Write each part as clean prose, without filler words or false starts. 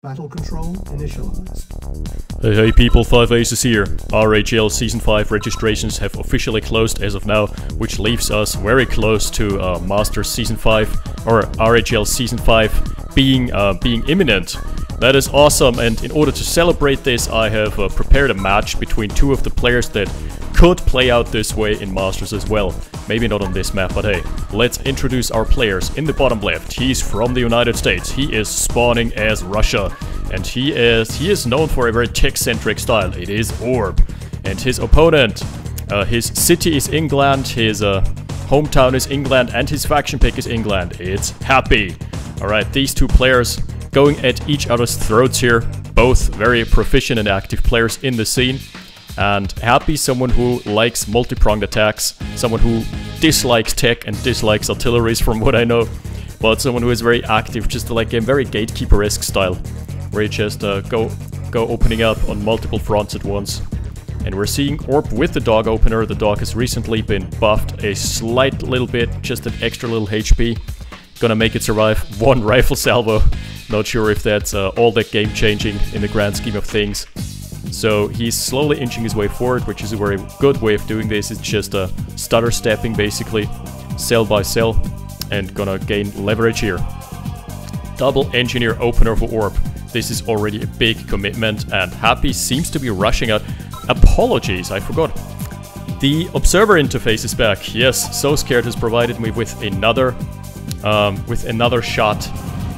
Battle control initialized. Hey people, 5 Aces here. RAGL Season 5 registrations have officially closed as of now, which leaves us very close to Masters Season 5, or RAGL Season 5 being imminent. That is awesome, and in order to celebrate this, I have prepared a match between two of the players that could play out this way in Masters as well. Maybe not on this map, but hey, let's introduce our players. In the bottom left, he's from the United States. He is spawning as Russia, and he is known for a very tech-centric style. It is Orb. And his opponent, his city is England, his hometown is England, and his faction pick is England. It's Happy. Alright, these two players going at each other's throats here. Both very proficient and active players in the scene. And Happy, someone who likes multi-pronged attacks, someone who dislikes tech and dislikes artilleries from what I know, but someone who is very active, just like a very gatekeeper-esque style, where you just go opening up on multiple fronts at once. And we're seeing Orb with the dog opener. The dog has recently been buffed a slight little bit, just an extra little HP. Gonna make it survive one rifle salvo. Not sure if that's all that game-changing in the grand scheme of things. So he's slowly inching his way forward, which is a very good way of doing this. It's just stutter stepping basically, cell by cell, and gonna gain leverage here. Double engineer opener for Orb. This is already a big commitment, and Happy seems to be rushing out. Apologies, I forgot. The observer interface is back. Yes, So Scared has provided me with another shot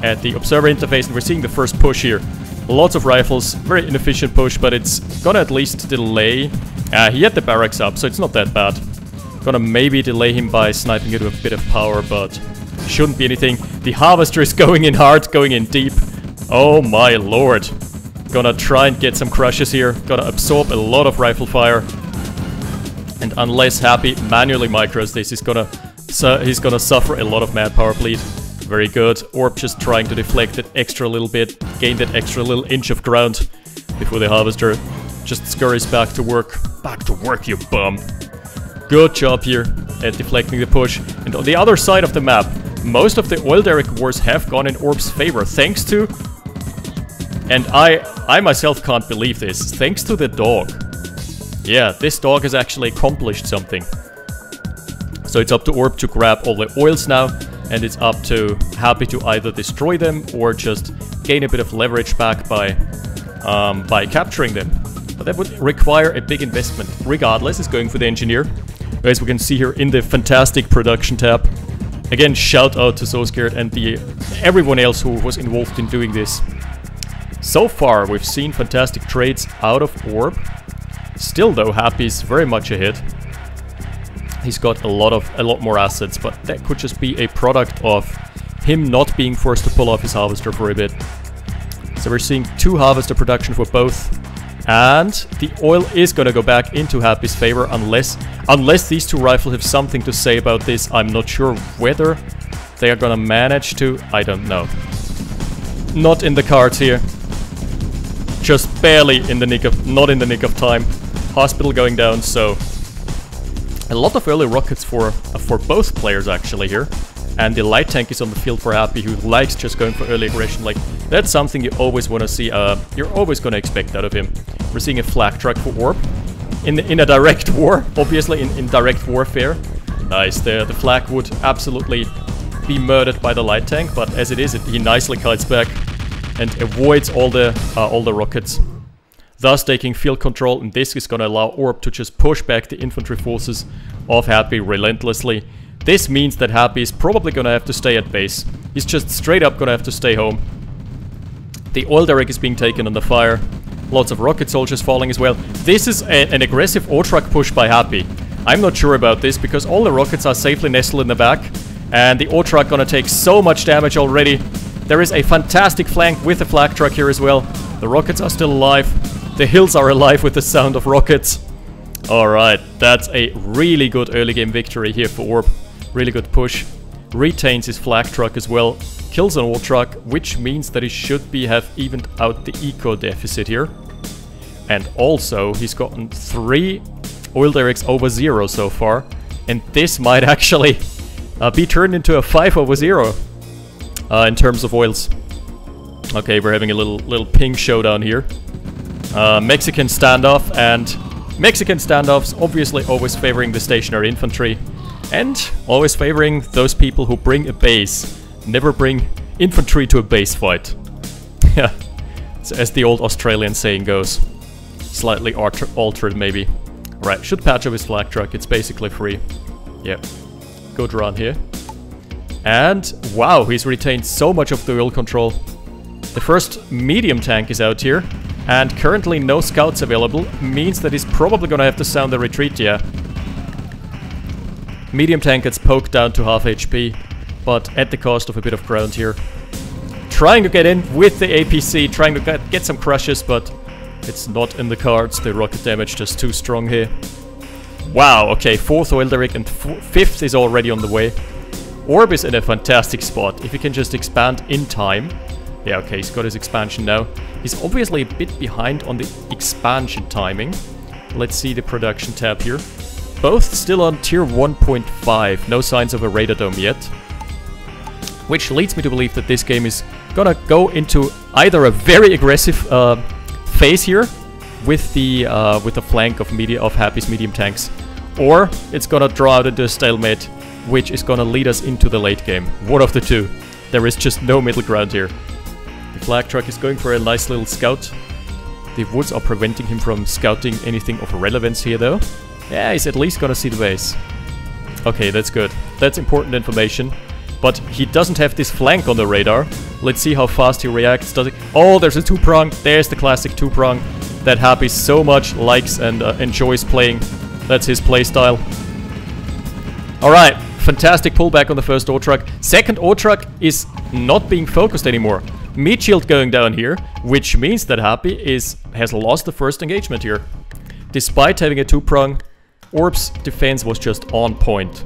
at the observer interface, and we're seeing the first push here. Lots of rifles, very inefficient push, but it's gonna at least delay. He had the barracks up, so it's not that bad. Gonna maybe delay him by sniping it with a bit of power, but shouldn't be anything. The harvester is going in hard, going in deep. Oh my lord. Gonna try and get some crushes here. Gonna absorb a lot of rifle fire. And unless Happy manually micros this, he's gonna suffer a lot of manpower bleed. Very good. Orb just trying to deflect it extra little bit, gain that extra little inch of ground before the harvester just scurries back to work. Back to work, you bum. Good job here at deflecting the push. And on the other side of the map, most of the oil derrick wars have gone in Orb's favor, thanks to... And I myself can't believe this. Thanks to the dog. Yeah, this dog has actually accomplished something. So it's up to Orb to grab all the oils now. And it's up to Happy to either destroy them or just gain a bit of leverage back by capturing them. But that would require a big investment. Regardless, he's going for the engineer. As we can see here in the fantastic production tab. Again, shout out to So Scared and everyone else who was involved in doing this. So far, we've seen fantastic trades out of Orb. Still though, Happy's very much ahead. He's got a lot more assets, but that could just be a product of him not being forced to pull off his harvester for a bit. So we're seeing 2 harvester production for both, and the oil is gonna go back into Happy's favor unless these 2 rifles have something to say about this. I'm not sure whether they are gonna manage to. I don't know. Not in the cards here. Just barely in the nick of, not in the nick of time. Hospital going down, so. A lot of early rockets for both players actually here. And the light tank is on the field for Happy, who likes just going for early aggression. Like, that's something you always want to see, you're always going to expect out of him. We're seeing a flak truck for Orb. In a direct war, obviously in direct warfare. Nice, the flak would absolutely be murdered by the light tank, but as it is, he nicely kites back and avoids all the rockets. Thus taking field control, and this is gonna allow Orb to just push back the infantry forces of Happy relentlessly. This means that Happy is probably gonna have to stay at base. He's just straight up gonna have to stay home. The oil derrick is being taken under fire. Lots of rocket soldiers falling as well. This is an aggressive O-truck push by Happy. I'm not sure about this because all the rockets are safely nestled in the back. And the O-truck gonna take so much damage already. There is a fantastic flank with the flak truck here as well. The rockets are still alive. The hills are alive with the sound of rockets. Alright, that's a really good early game victory here for Orb. Really good push. Retains his flak truck as well. Kills an old truck, which means that he should have evened out the eco deficit here. And also, he's gotten 3 oil derricks over 0 so far. And this might actually be turned into a 5 over 0 in terms of oils. Okay, we're having a little ping showdown here. Mexican standoff, and Mexican standoffs obviously always favoring the stationary infantry. And always favoring those people who bring a base. Never bring infantry to a base fight. Yeah, as the old Australian saying goes. Slightly altered maybe. Right, should patch up his flak truck, it's basically free. Yep. Good run here. And wow, he's retained so much of the wheel control. The first medium tank is out here. And currently no scouts available. Means that he's probably gonna have to sound the retreat, yeah. Medium tank gets poked down to half HP. But at the cost of a bit of ground here. Trying to get in with the APC, trying to get some crushes, but it's not in the cards. The rocket damage just too strong here. Wow, okay, 4th oil derrick and 5th is already on the way. Orb is in a fantastic spot. If he can just expand in time. Yeah, okay, he's got his expansion now. He's obviously a bit behind on the expansion timing. Let's see the production tab here. Both still on tier 1.5. No signs of a radar dome yet. Which leads me to believe that this game is gonna go into either a very aggressive phase here with the flank of Happy's medium tanks, or it's gonna draw out into a stalemate, which is gonna lead us into the late game. One of the two. There is just no middle ground here. The flag truck is going for a nice little scout. The woods are preventing him from scouting anything of relevance here though. Yeah, he's at least gonna see the base. Okay, that's good. That's important information. But he doesn't have this flank on the radar. Let's see how fast he reacts. Does it? Oh, there's a two-prong. There's the classic two-prong that Happy so much likes and enjoys playing. That's his playstyle. Alright, fantastic pullback on the first ore truck. Second ore truck is not being focused anymore. Meat shield going down here, which means that Happy has lost the first engagement here. Despite having a two-prong, Orb's defense was just on point.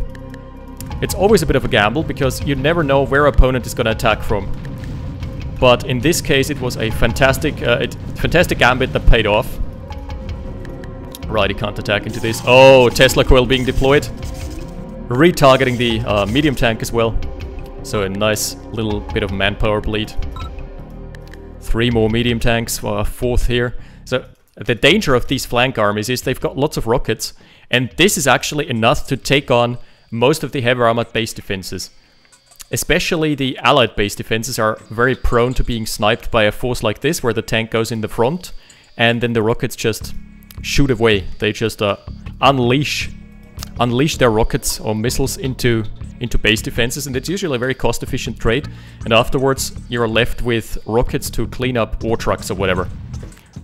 It's always a bit of a gamble, because you never know where opponent is going to attack from. But in this case, it was a fantastic gambit that paid off. Right, he can't attack into this. Oh, Tesla coil being deployed. Retargeting the medium tank as well. So a nice little bit of manpower bleed. 3 more medium tanks, 4th here. So the danger of these flank armies is they've got lots of rockets. And this is actually enough to take on most of the heavy armored base defenses. Especially the allied base defenses are very prone to being sniped by a force like this, where the tank goes in the front and then the rockets just shoot away. They just unleash their rockets or missiles into base defenses, and it's usually a very cost efficient trade, and afterwards you're left with rockets to clean up war trucks or whatever.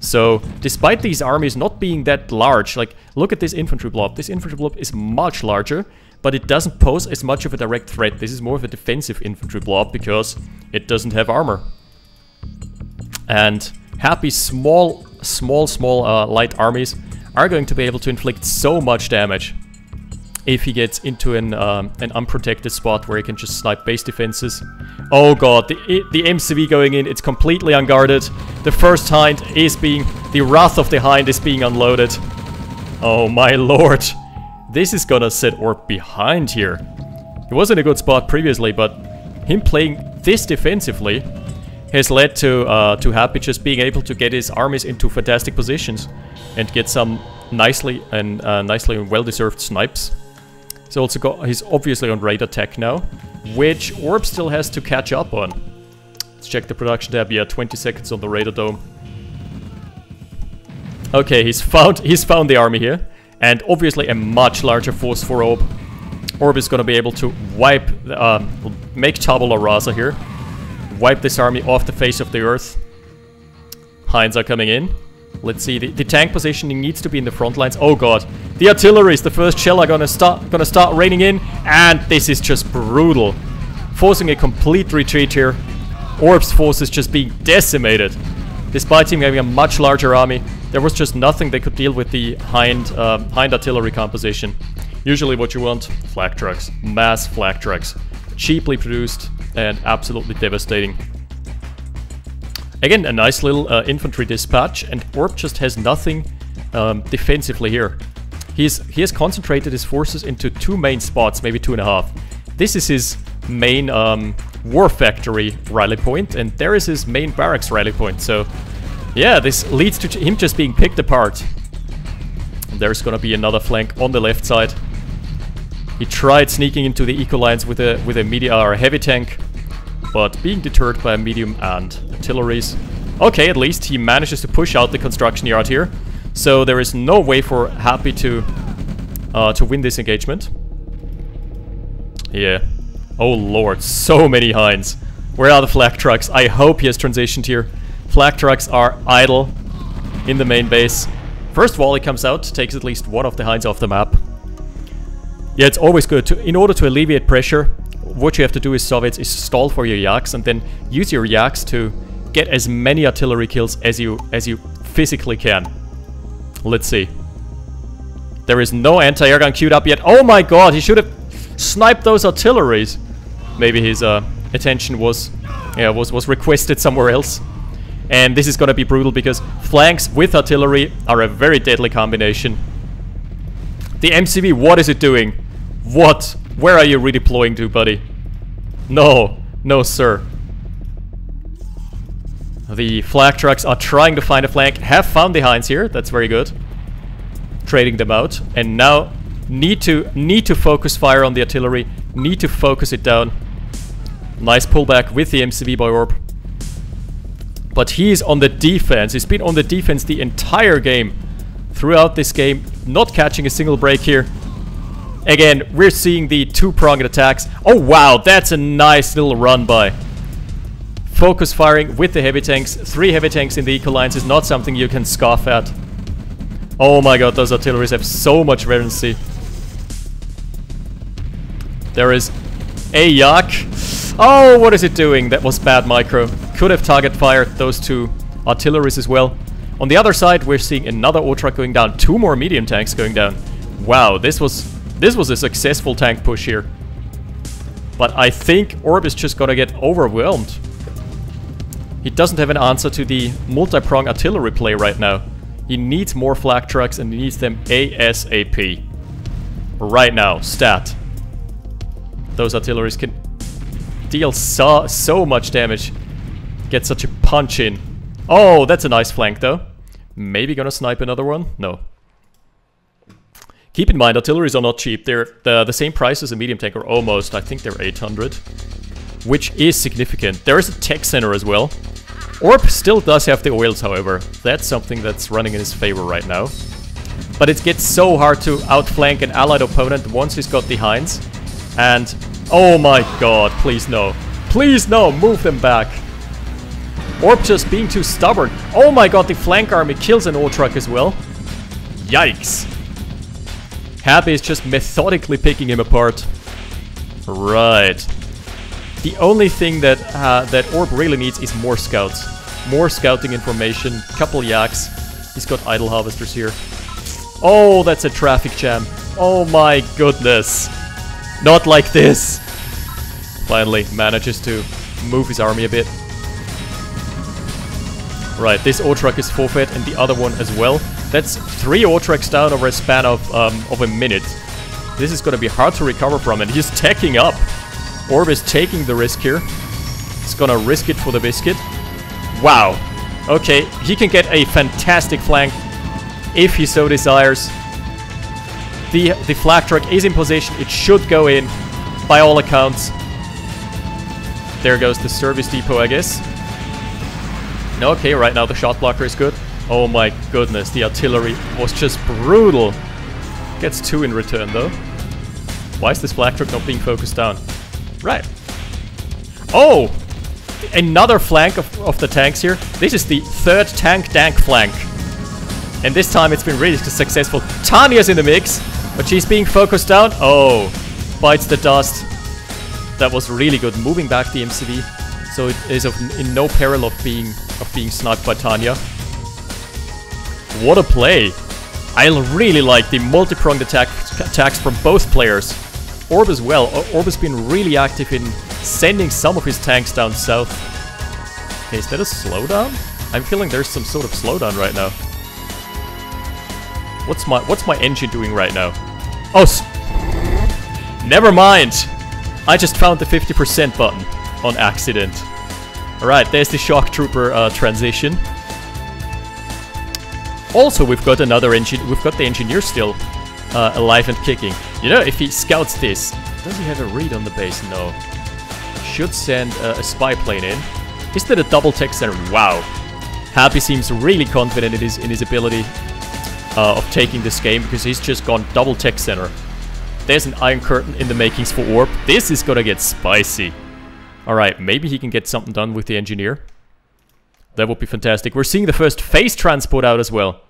So, despite these armies not being that large, like, look at this infantry blob. This infantry blob is much larger, but it doesn't pose as much of a direct threat. This is more of a defensive infantry blob because it doesn't have armor. And Happy's small light armies are going to be able to inflict so much damage if he gets into an unprotected spot where he can just snipe base defenses. Oh god, the MCV going in, it's completely unguarded. The first hind is the wrath of the hind is being unloaded. Oh my lord. This is gonna set Orb behind here. He was in a good spot previously, but him playing this defensively has led to Happy just being able to get his armies into fantastic positions and get some nicely well-deserved snipes. He's obviously on radar tech now, which Orb still has to catch up on. Let's check the production tab. Yeah, 20 seconds on the radar dome. Okay, he's found the army here. And obviously a much larger force for Orb. Orb is going to be able to make tabula rasa here. Wipe this army off the face of the earth. Hinds are coming in. Let's see, the tank positioning needs to be in the front lines. Oh god, the artilleries, the first shell are gonna start raining in, and this is just brutal. Forcing a complete retreat here. Orb's force is just being decimated. Despite him having a much larger army, there was just nothing they could deal with the hind artillery composition. Usually what you want, flak trucks. Mass flak trucks. Cheaply produced and absolutely devastating. Again, a nice little infantry dispatch, and Orb just has nothing defensively here. He has concentrated his forces into 2 main spots, maybe 2.5. This is his main War Factory rally point, and there is his main barracks rally point. So, yeah, this leads to him just being picked apart. There's gonna be another flank on the left side. He tried sneaking into the eco lines with a medium or a heavy tank, but being deterred by a medium and artilleries. Okay, at least he manages to push out the construction yard here. So there is no way for Happy to win this engagement. Yeah. Oh lord, so many Hinds. Where are the flak trucks? I hope he has transitioned here. Flak trucks are idle in the main base. First of all, he comes out, takes at least one of the Hinds off the map. Yeah, it's always good to, in order to alleviate pressure, what you have to do is Soviets is stall for your yaks and then use your yaks to get as many artillery kills as you physically can. Let's see. There is no anti-air gun queued up yet. Oh my god, he should have sniped those artilleries. Maybe his attention was requested somewhere else. And this is gonna be brutal because flanks with artillery are a very deadly combination. The MCV, what is it doing? What? Where are you redeploying to, buddy? No. No, sir. The flak trucks are trying to find a flank. Have found the Hinds here. That's very good. Trading them out. And now need to focus fire on the artillery. Need to focus it down. Nice pullback with the MCV by Orb. But he's on the defense. He's been on the defense the entire game. Throughout this game. Not catching a single break here. Again, we're seeing the two-pronged attacks. Oh wow, that's a nice little run by. Focus firing with the heavy tanks. 3 heavy tanks in the eco lines is not something you can scoff at. Oh my god, those artilleries have so much vehemency. There is a yak. Oh, what is it doing? That was bad micro. Could have target fired those 2 artilleries as well. On the other side, we're seeing another O-truck going down. 2 more medium tanks going down. Wow, this was a successful tank push here. But I think Orb is just gonna get overwhelmed. He doesn't have an answer to the multi-prong artillery play right now. He needs more flak trucks and he needs them ASAP. Right now, stat. Those artilleries can deal so much damage. Get such a punch in. Oh, that's a nice flank though. Maybe gonna snipe another one? No. Keep in mind, artilleries are not cheap. They're the same price as a medium tank, or almost. I think they're 800. Which is significant. There is a tech center as well. Orb still does have the oils, however. That's something that's running in his favor right now. But it gets so hard to outflank an allied opponent once he's got the Hinds. And, oh my god, please no. Please no, move them back. Orb just being too stubborn. Oh my god, the flank army kills an O-truck as well. Yikes. Happy is just methodically picking him apart. Right. The only thing that Orb really needs is more scouts. More scouting information. Couple yaks. He's got idle harvesters here. Oh, that's a traffic jam. Oh my goodness. Not like this. Finally manages to move his army a bit. Right, this O-truck is forfeit and the other one as well. That's 3 O-trucks down over a span of a minute. This is gonna be hard to recover from, and he's tacking up. Orb is taking the risk here. He's gonna risk it for the biscuit. Wow. Okay, he can get a fantastic flank if he so desires. The flak truck is in position. It should go in, by all accounts. There goes the service depot, I guess. Okay, right now the shot blocker is good. Oh my goodness, the artillery was just brutal. Gets 2 in return though. Why is this flak truck not being focused down? Right. Oh! Another flank of the tanks here. This is the 3rd tank flank. And this time it's been really successful. Tanya's in the mix, but she's being focused down. Oh, bites the dust. That was really good. Moving back the MCV. So it is in no peril of being sniped by Tanya. What a play! I really like the multi-pronged attacks from both players. Orb as well. Orb has been really active in sending some of his tanks down south. Okay, is that a slowdown? I'm feeling there's some sort of slowdown right now. What's my engine doing right now? Oh, never mind! I just found the 50% button. on accident. Alright, there's the Shock Trooper transition. Also, we've got another we've got the engineer still alive and kicking. You know, if he scouts this, does he have a read on the base? No. Should send a spy plane in. Is that a double tech center? Wow. Happy seems really confident in his ability of taking this game, because he's just gone double tech center. There's an Iron Curtain in the makings for Orb. This is gonna get spicy. Alright, maybe he can get something done with the engineer. That would be fantastic. We're seeing the first phase transport out as well.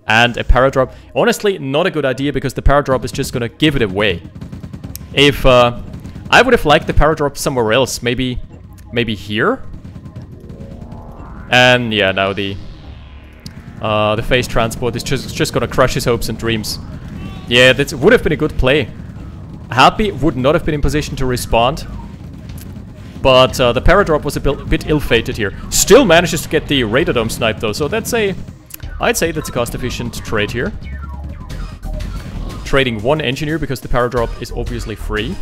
And a paradrop. Honestly, not a good idea, because the paradrop is just gonna give it away. If I would have liked the paradrop somewhere else, maybe here. And yeah, now the phase transport is just gonna crush his hopes and dreams. Yeah, that would have been a good play. Happy would not have been in position to respond. But the paradrop was a bit ill-fated here. Still manages to get the Radar snipe though, so that's I'd say that's a cost-efficient trade here. Trading one engineer because the paradrop is obviously free.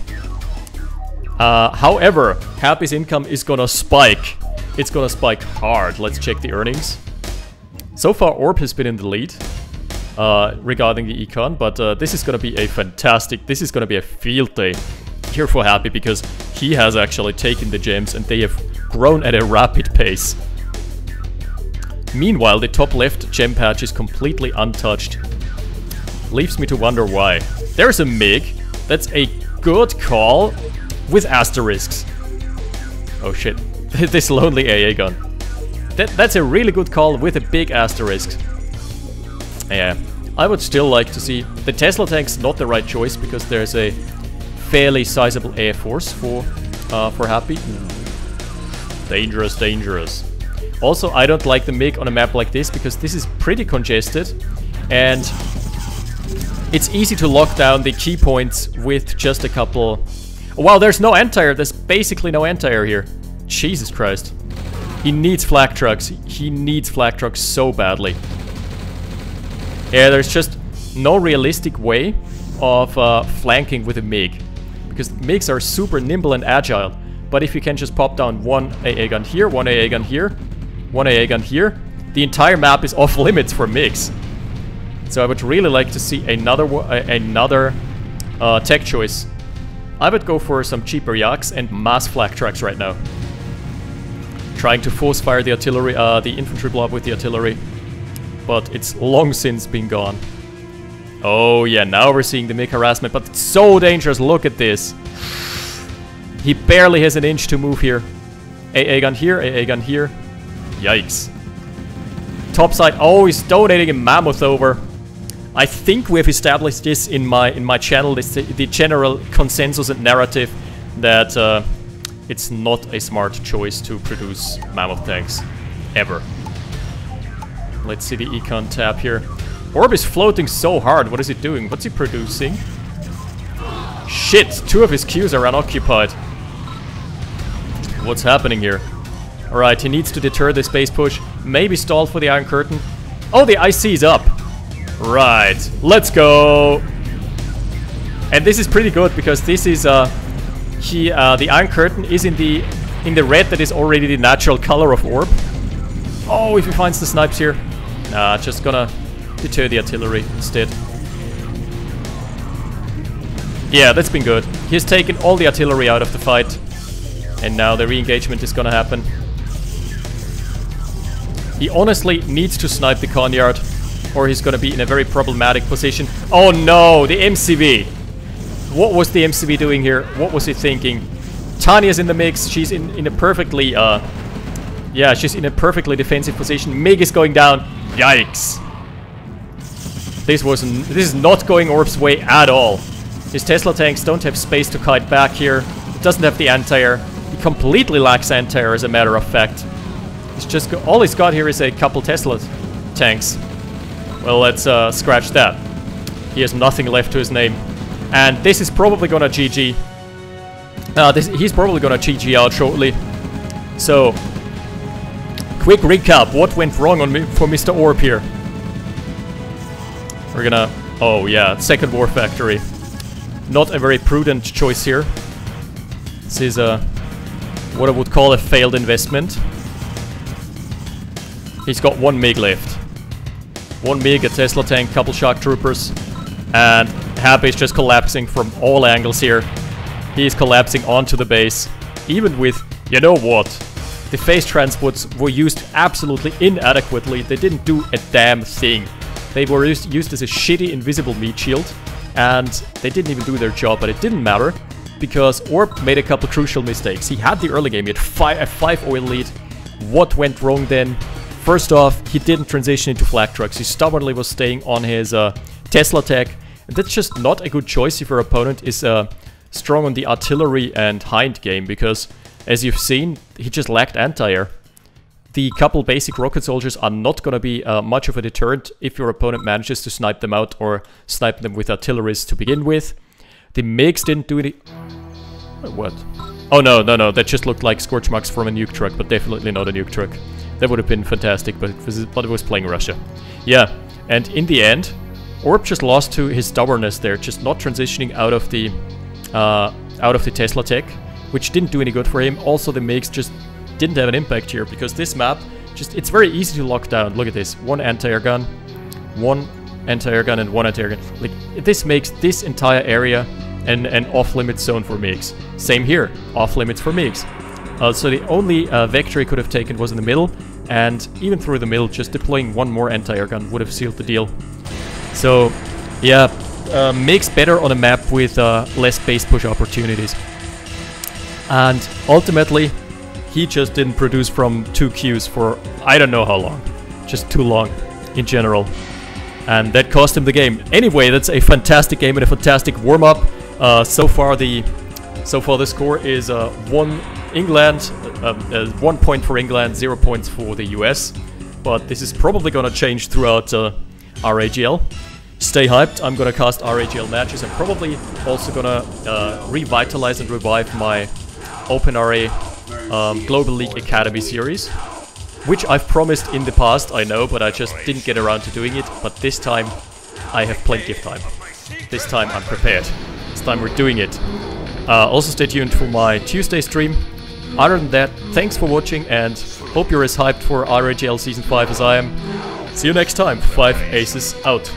However, Happy's income is gonna spike. It's gonna spike hard. Let's check the earnings. So far, Orb has been in the lead regarding the econ, but this is gonna be a fantastic, this is gonna be a field day here for Happy, because he has actually taken the gems and they have grown at a rapid pace. Meanwhile, the top left gem patch is completely untouched. Leaves me to wonder why. There's a MiG. That's a good call with asterisks. Oh shit. This lonely AA gun. That's a really good call with a big asterisk. Yeah. I would still like to see... The Tesla tank's not the right choice, because there's a fairly sizable air force for Happy. Dangerous, dangerous. Also, I don't like the MiG on a map like this, because this is pretty congested. And it's easy to lock down the key points with just a couple... Wow, there's no anti-air. There's basically no anti-air here. Jesus Christ. He needs flak trucks. He needs flak trucks so badly. Yeah, there's just no realistic way of flanking with a MiG. Because MiGs are super nimble and agile. But if you can just pop down one AA gun here, one AA gun here, one AA gun here, the entire map is off limits for MiGs. So I would really like to see another tech choice. I would go for some cheaper Yaks and mass flak trucks right now. Trying to force fire the artillery, the infantry blob with the artillery. But it's long since been gone. Oh yeah, now we're seeing the MiG harassment, but it's so dangerous. Look at this. He barely has an inch to move here. AA gun here, AA gun here. Yikes. Topside, oh, he's donating a mammoth over. I think we have established this in my channel, the general consensus and narrative that it's not a smart choice to produce mammoth tanks. Ever. Let's see the econ tab here. Orb is floating so hard. What is he doing? What's he producing? Shit! Two of his queues are unoccupied. What's happening here? Alright, he needs to deter this base push. Maybe stall for the Iron Curtain. Oh, the IC's up! Right, let's go! And this is pretty good, because this is the Iron Curtain is in the red that is already the natural color of Orb. Oh, if he finds the snipes here. Nah, just gonna deter the artillery instead. Yeah, that's been good. He's taken all the artillery out of the fight. And now the re-engagement is gonna happen. He honestly needs to snipe the Conyard, or he's gonna be in a very problematic position. Oh no, the MCV! What was the MCV doing here? What was he thinking? Tanya's in the mix. She's in a perfectly, yeah, she's in a perfectly defensive position. MiG is going down. Yikes! This is not going Orb's way at all. His Tesla tanks don't have space to kite back here. It doesn't have the anti-air. He completely lacks anti-air, as a matter of fact. He's just all he's got here is a couple Tesla tanks. Well, let's scratch that. He has nothing left to his name. And this is probably gonna GG. He's probably gonna GG out shortly. So, quick recap. What went wrong for Mr. Orb here? We're gonna... Oh yeah, second war factory. Not a very prudent choice here. This is what I would call a failed investment. He's got 1 MiG left. 1 MiG, a Tesla tank, couple shock troopers, and Happy is just collapsing from all angles here. He's collapsing onto the base, even with, you know what, the phase transports were used absolutely inadequately. They didn't do a damn thing. They were used as a shitty invisible meat shield, and they didn't even do their job, but it didn't matter, because Orb made a couple crucial mistakes. He had the early game, he had a 5 oil lead. What went wrong then? First off, he didn't transition into flak trucks. He stubbornly was staying on his Tesla tech. And that's just not a good choice if your opponent is strong on the artillery and hind game, because as you've seen, he just lacked anti-air. The couple basic rocket soldiers are not going to be much of a deterrent if your opponent manages to snipe them out or snipe them with artilleries to begin with. The MiGs didn't do any... What? Oh no, that just looked like scorch marks from a nuke truck, but definitely not a nuke truck. That would have been fantastic, but it was playing Russia. Yeah, and in the end, Orb just lost to his stubbornness there, just not transitioning out of the Tesla tech, which didn't do any good for him. Also, the MiGs just didn't have an impact here, because this map, it's very easy to lock down. Look at this, 1 anti-air gun, 1 anti-air gun, and 1 anti-air gun. Like, this makes this entire area an off-limits zone for MiGs. Same here, off-limits for MiGs. So the only vector he could have taken was in the middle, and even through the middle, just deploying 1 more anti-air gun would have sealed the deal. So, yeah, MiGs better on a map with less base push opportunities. And ultimately, he just didn't produce from 2 Qs for I don't know how long. Just too long in general. And that cost him the game. Anyway, that's a fantastic game and a fantastic warm-up. So far the score is 1 England, 1 point for England, 0 points for the US. But this is probably gonna change throughout RAGL. Stay hyped, I'm gonna cast RAGL matches. I'm probably also gonna revitalize and revive my OpenRA Global League Academy series, which I've promised in the past, I know, but I just didn't get around to doing it. But this time, I have plenty of time. This time, I'm prepared. This time, we're doing it. Also, stay tuned for my Tuesday stream. Other than that, thanks for watching, and hope you're as hyped for RAGL Season 5 as I am. See you next time. 5 Aces out.